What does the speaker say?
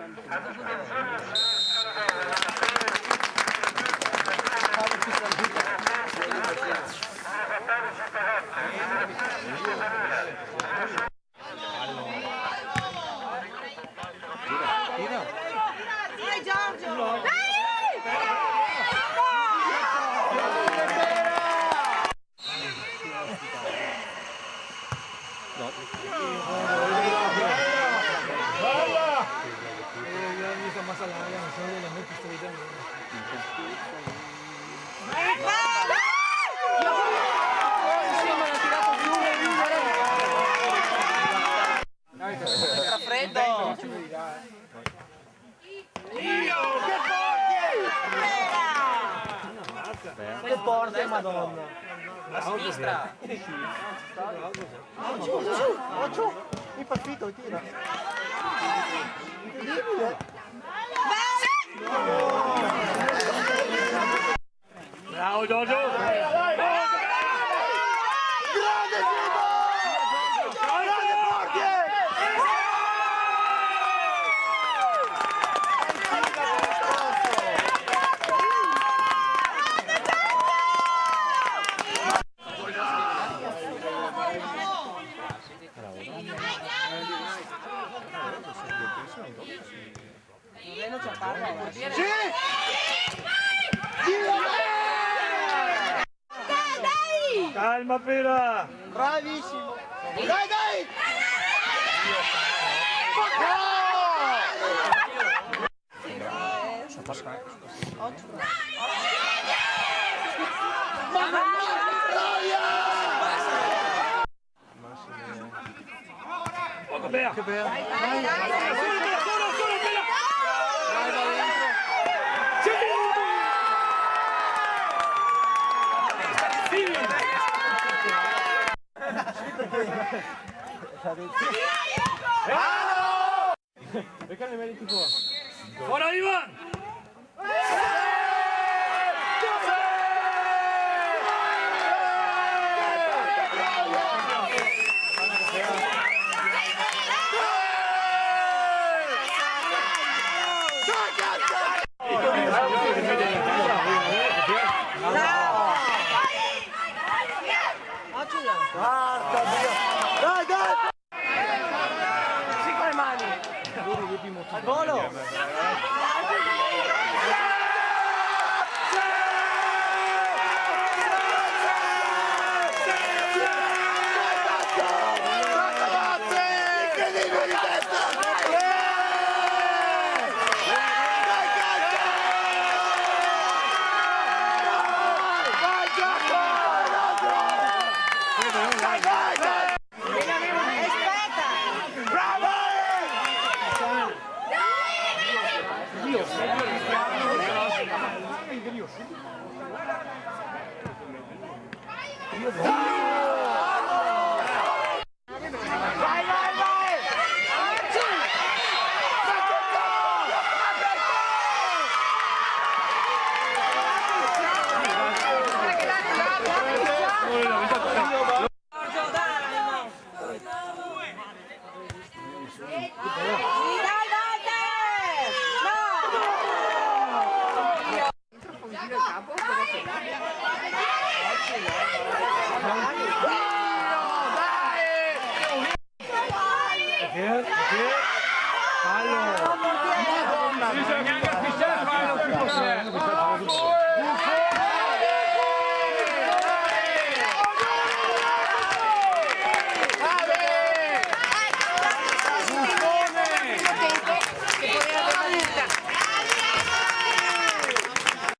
Dai Giorgio! Masalah yang soalnya yang itu sudah Sta freddo! che porte, madonna! A sinistra! Occhio! Mi partito, tira! Incredibile! Bravo Giorgio! Grande Giorgio! Grande portiere! Sì! Calma Pera! Bravissimo! Dai, dai! Poco Bea! Che bello! Perché ne meriti qua? Fuori Ivan! Dai, dai! Si con le mani! Al volo! Fallo! Madonna!